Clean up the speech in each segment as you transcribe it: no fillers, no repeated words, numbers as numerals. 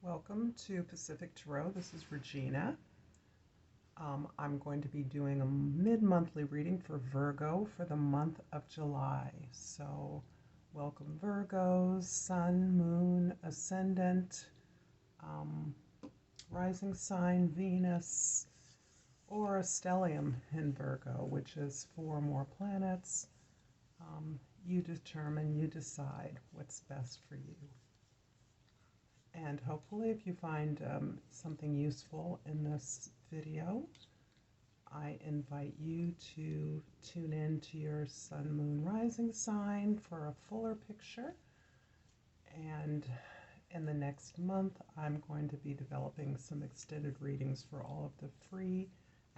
Welcome to Pacific Tarot. This is Regina. I'm going to be doing a mid-monthly reading for Virgo for the month of July. So, welcome Virgos, Sun, Moon, Ascendant, um, rising sign, Venus, or a stellium in Virgo, which is 4 more planets. You determine, you decide what's best for you. And hopefully if you find something useful in this video, I invite you to tune in to your sun, moon, rising sign for a fuller picture. And in the next month, I'm going to be developing some extended readings for all of the free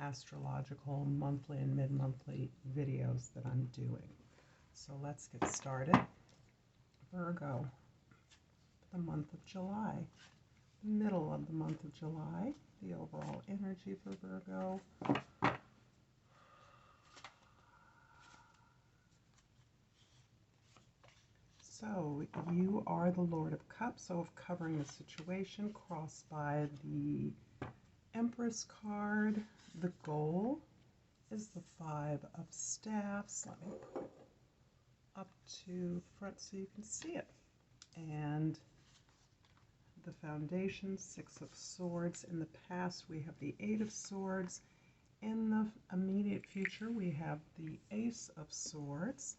astrological monthly and mid-monthly videos that I'm doing. So let's get started. Virgo, the month of July. Middle of the month of July, the overall energy for Virgo. So you are the Lord of Cups, so of covering the situation, crossed by the Empress card. The goal is the Five of Staffs. Let me put it up to front so you can see it. And the foundation, Six of Swords. In the past, we have the Eight of Swords. In the immediate future, we have the Ace of Swords.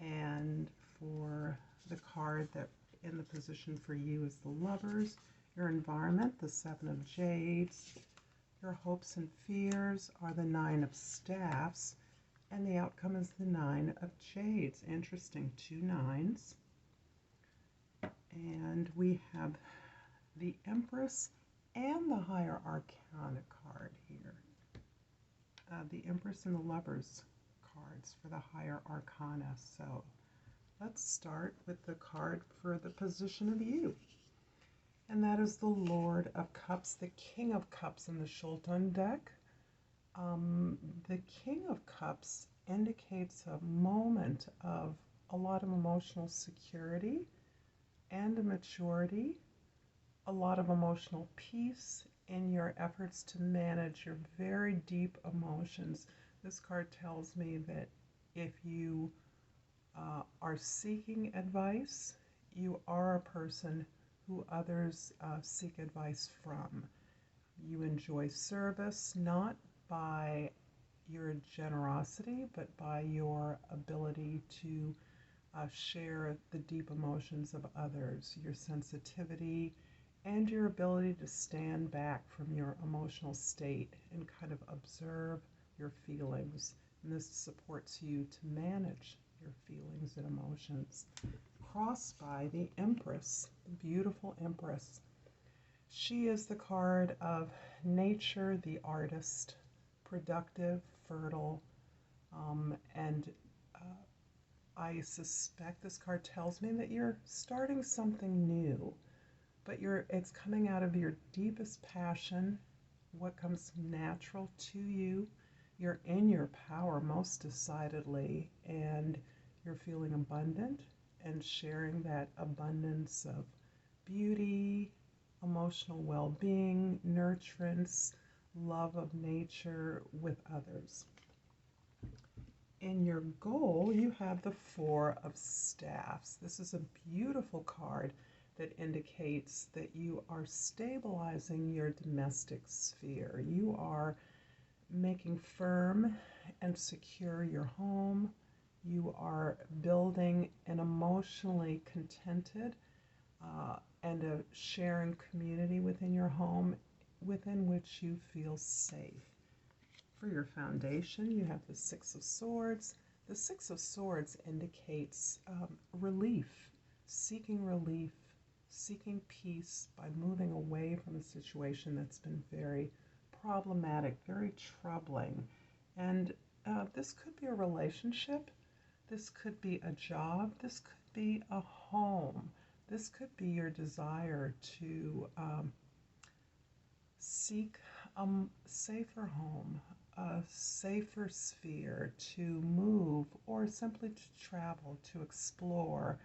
And for the card that in the position for you is the Lovers. Your environment, the Seven of Jades. Your hopes and fears are the Nine of Staffs. And the outcome is the Nine of Jades. Interesting, 2 nines. And we have the Empress and the Higher Arcana card here. The Empress and the Lovers cards for the Higher Arcana. So let's start with the card for the position of you. And that is the Lord of Cups, the King of Cups in the Shulton deck. The King of Cups indicates a moment of a lot of emotional security and a maturity, a lot of emotional peace in your efforts to manage your very deep emotions. This card tells me that if you are seeking advice, you are a person who others seek advice from. You enjoy service not by your generosity, but by your ability to share the deep emotions of others, your sensitivity, and your ability to stand back from your emotional state and kind of observe your feelings. And this supports you to manage your feelings and emotions. Crossed by the Empress, the beautiful Empress. She is the card of nature, the artist, productive, fertile, and I suspect this card tells me that you're starting something new, but it's coming out of your deepest passion, what comes natural to you. You're in your power most decidedly, and you're feeling abundant and sharing that abundance of beauty, emotional well-being, nurturance, love of nature with others. In your goal, you have the Four of Staffs. This is a beautiful card that indicates that you are stabilizing your domestic sphere. You are making firm and secure your home. You are building an emotionally contented and a sharing community within your home within which you feel safe. For your foundation, you have the Six of Swords. The Six of Swords indicates relief, seeking peace by moving away from a situation that's been very problematic, very troubling. And this could be a relationship, this could be a job, this could be a home, this could be your desire to seek a safer home, a safer sphere, to move, or simply to travel, to explore,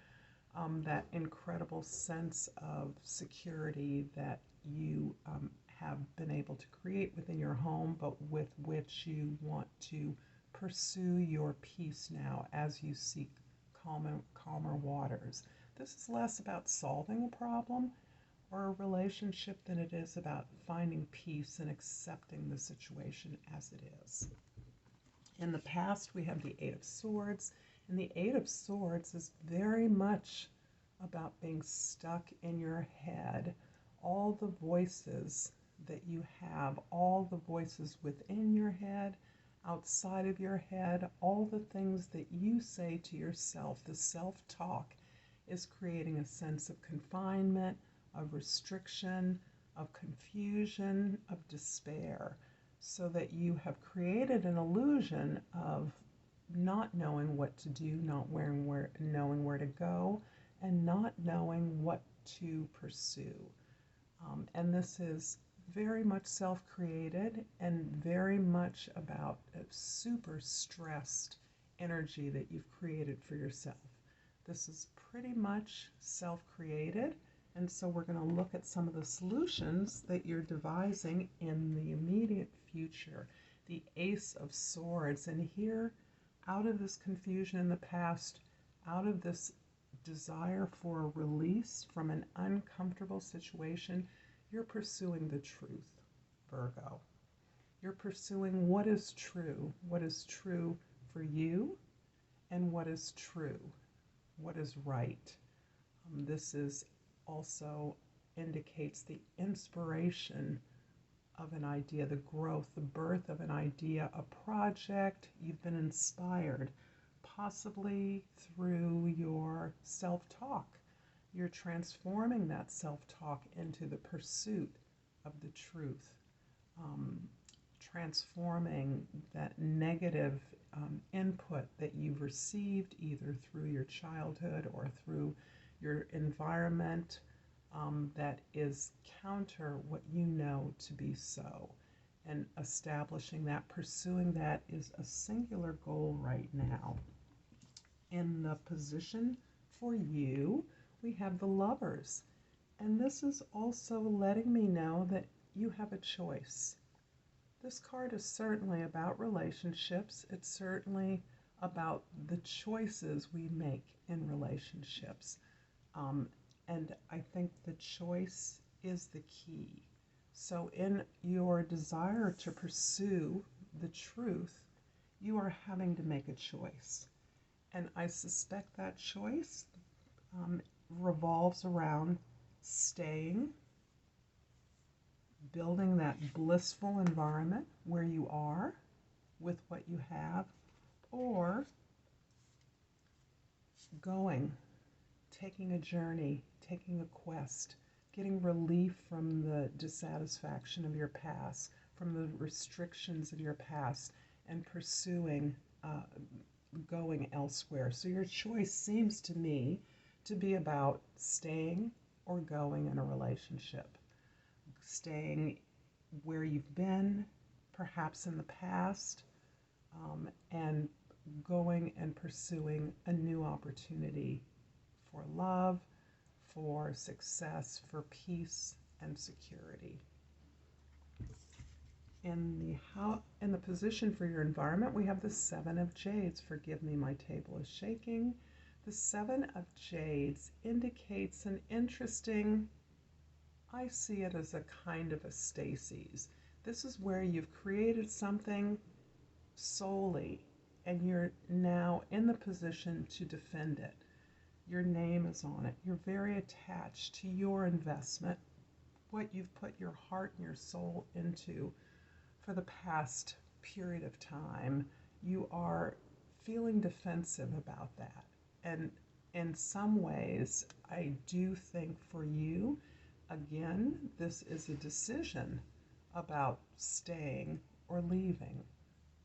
that incredible sense of security that you have been able to create within your home, but with which you want to pursue your peace now as you seek calmer waters. This is less about solving a problem or a relationship than it is about finding peace and accepting the situation as it is. In the past, we have the Eight of Swords, and the Eight of Swords is very much about being stuck in your head. All the voices that you have, all the voices within your head, outside of your head, all the things that you say to yourself, the self-talk is creating a sense of confinement, of restriction, of confusion, of despair, so that you have created an illusion of not knowing what to do, not knowing where to go, and not knowing what to pursue. And this is very much self-created and very much about a super stressed energy that you've created for yourself. This is pretty much self-created, and so we're going to look at some of the solutions that you're devising in the immediate future. The Ace of Swords, and here, out of this confusion in the past, out of this desire for a release from an uncomfortable situation, you're pursuing the truth, Virgo. You're pursuing what is true for you, and what is true, what is right. This is also indicates the inspiration of an idea, the growth, the birth of an idea, a project. You've been inspired, possibly through your self-talk. You're transforming that self-talk into the pursuit of the truth, transforming that negative input that you've received either through your childhood or through your environment that is counter what you know to be so. And establishing that, pursuing that is a singular goal right now. In the position for you, we have the Lovers. And this is also letting me know that you have a choice. This card is certainly about relationships. It's certainly about the choices we make in relationships. And I think the choice is the key. So in your desire to pursue the truth, you are having to make a choice. And I suspect that choice revolves around staying, building that blissful environment where you are with what you have, or going, taking a journey, taking a quest, getting relief from the dissatisfaction of your past, from the restrictions of your past, and pursuing going elsewhere. So your choice seems to me to be about staying or going in a relationship. Staying where you've been, perhaps in the past, and going and pursuing a new opportunity for love, for success, for peace and security. In the position for your environment, we have the Seven of Jades. Forgive me, my table is shaking. The Seven of Jades indicates an interesting, I see it as a kind of a stasis. This is where you've created something solely, and you're now in the position to defend it. Your name is on it. You're very attached to your investment, what you've put your heart and your soul into for the past period of time. You are feeling defensive about that. And in some ways, I do think for you, again, this is a decision about staying or leaving.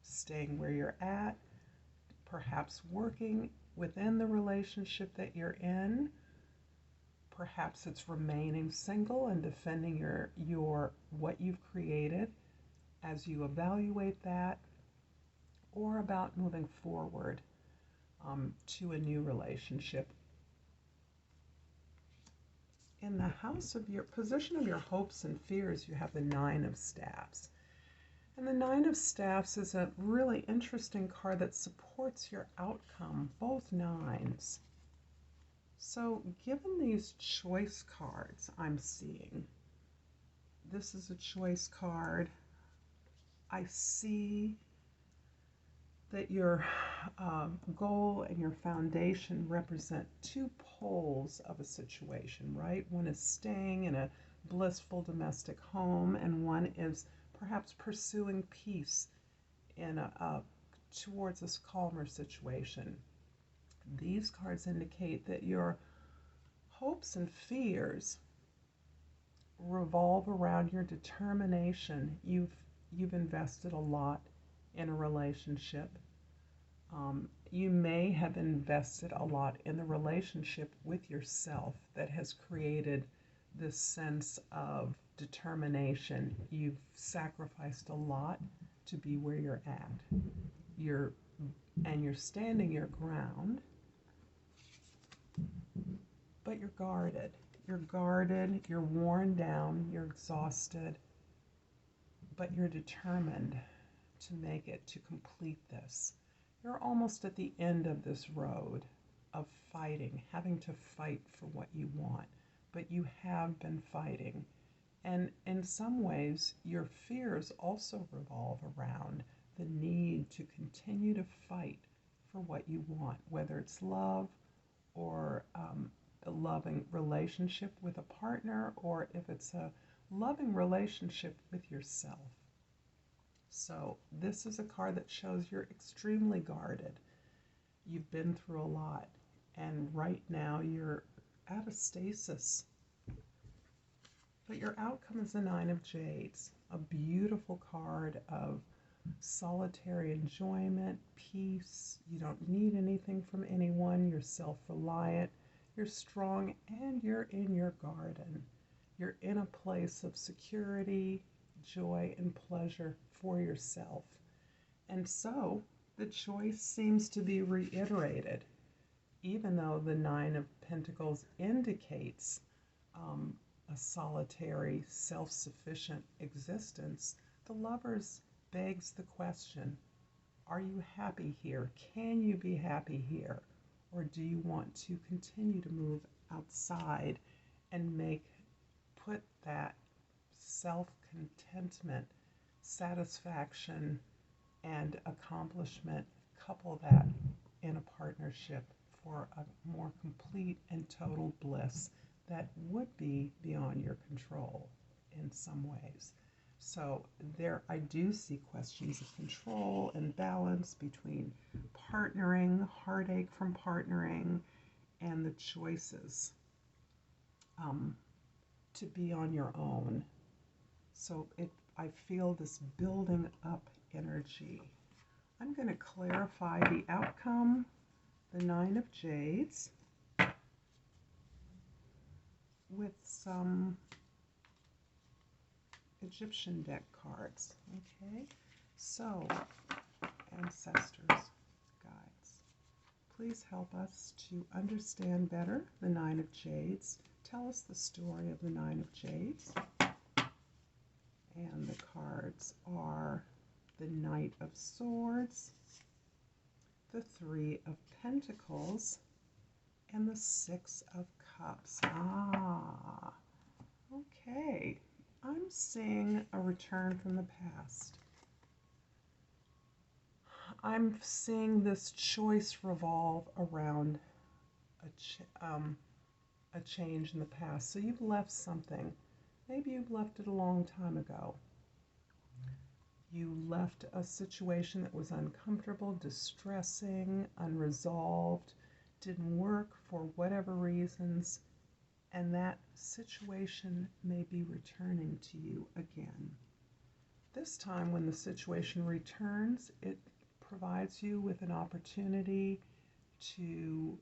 Staying where you're at, perhaps working within the relationship that you're in. Perhaps it's remaining single and defending your what you've created as you evaluate that, or about moving forward to a new relationship in the house of your position of your hopes and fears, you have the Nine of Staffs. And the Nine of Staffs is a really interesting card that supports your outcome, both nines. So given these choice cards I'm seeing, this is a choice card. I see that your goal and your foundation represent two poles of a situation, right? One is staying in a blissful domestic home, and one is perhaps pursuing peace in towards this calmer situation. These cards indicate that your hopes and fears revolve around your determination. You've invested a lot in a relationship. You may have invested a lot in the relationship with yourself that has created this sense of determination. You've sacrificed a lot to be where you're at. You're standing your ground, but you're guarded. You're guarded, you're worn down, you're exhausted, but you're determined to make it, to complete this. You're almost at the end of this road of fighting, having to fight for what you want, but you have been fighting. And in some ways, your fears also revolve around the need to continue to fight for what you want, whether it's love or a loving relationship with a partner, or if it's a loving relationship with yourself. So this is a card that shows you're extremely guarded. You've been through a lot, and right now you're at a stasis. But your outcome is the Nine of Jades, a beautiful card of solitary enjoyment, peace. You don't need anything from anyone. You're self-reliant, you're strong, and you're in your garden. You're in a place of security, joy, and pleasure for yourself. And so the choice seems to be reiterated, even though the Nine of Pentacles indicates a solitary, self-sufficient existence. The Lovers begs the question, are you happy here? Can you be happy here? Or do you want to continue to move outside and put that self-contentment, satisfaction, and accomplishment, couple that in a partnership for a more complete and total bliss that would be beyond your control in some ways. So there I do see questions of control and balance between partnering, heartache from partnering, and the choices to be on your own. So I feel this building up energy. I'm going to clarify the outcome, the Nine of Jades, with some Egyptian deck cards. Okay, so ancestors, guides, please help us to understand better the Nine of Jades. Tell us the story of the Nine of Jades. And the cards are the Knight of Swords, the Three of Pentacles, and the Six of Cups. Ah, okay. I'm seeing a return from the past. I'm seeing this choice revolve around a change in the past. So you've left something. Maybe you've left it a long time ago. You left a situation that was uncomfortable, distressing, unresolved, didn't work for whatever reasons, and that situation may be returning to you again. This time when the situation returns, it provides you with an opportunity to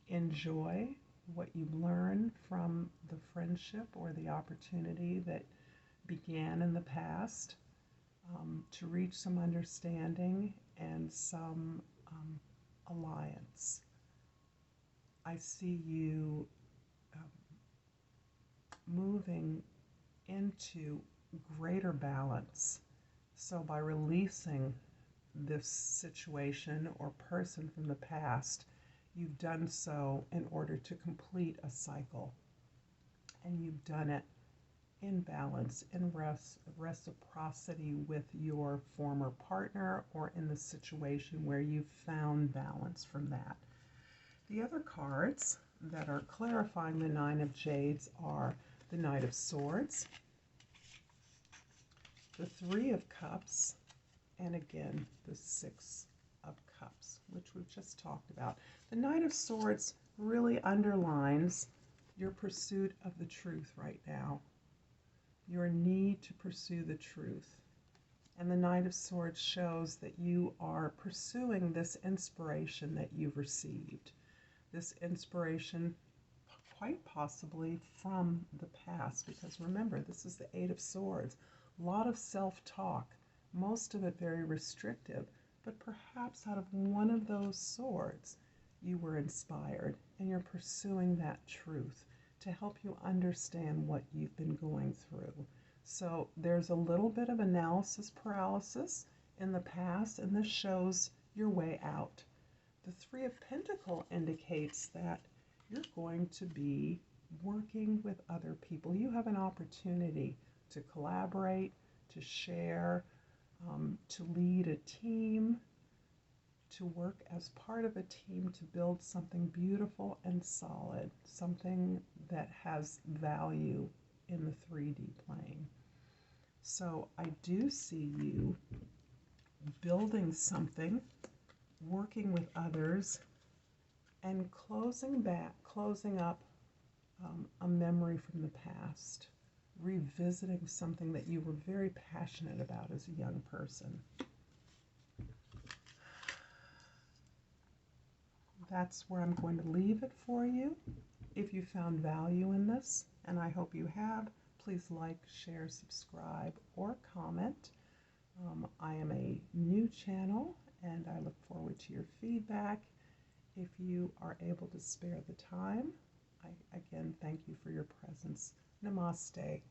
enjoy what you learn from the friendship or the opportunity that began in the past, to reach some understanding and some alliance. I see you moving into greater balance. So by releasing this situation or person from the past, you've done so in order to complete a cycle. And you've done it in balance, in reciprocity with your former partner, or in the situation where you've found balance from that. The other cards that are clarifying the Nine of Jades are the Knight of Swords, the Three of Cups, and again, the Six of Cups, which we've just talked about. The Knight of Swords really underlines your pursuit of the truth right now, your need to pursue the truth. And the Knight of Swords shows that you are pursuing this inspiration that you've received. This inspiration quite possibly from the past, because remember, this is the Eight of Swords. A lot of self-talk, most of it very restrictive, but perhaps out of one of those swords you were inspired and you're pursuing that truth to help you understand what you've been going through. So there's a little bit of analysis paralysis in the past, and this shows your way out. The Three of Pentacles indicates that you're going to be working with other people. You have an opportunity to collaborate, to share, to lead a team, to work as part of a team to build something beautiful and solid, something that has value in the 3D plane. So I do see you building something, working with others, and closing up a memory from the past, revisiting something that you were very passionate about as a young person. That's where I'm going to leave it for you. If you found value in this, and I hope you have, please like, share, subscribe, or comment. I am a new channel, and I look forward to your feedback. If you are able to spare the time, I again thank you for your presence. Namaste.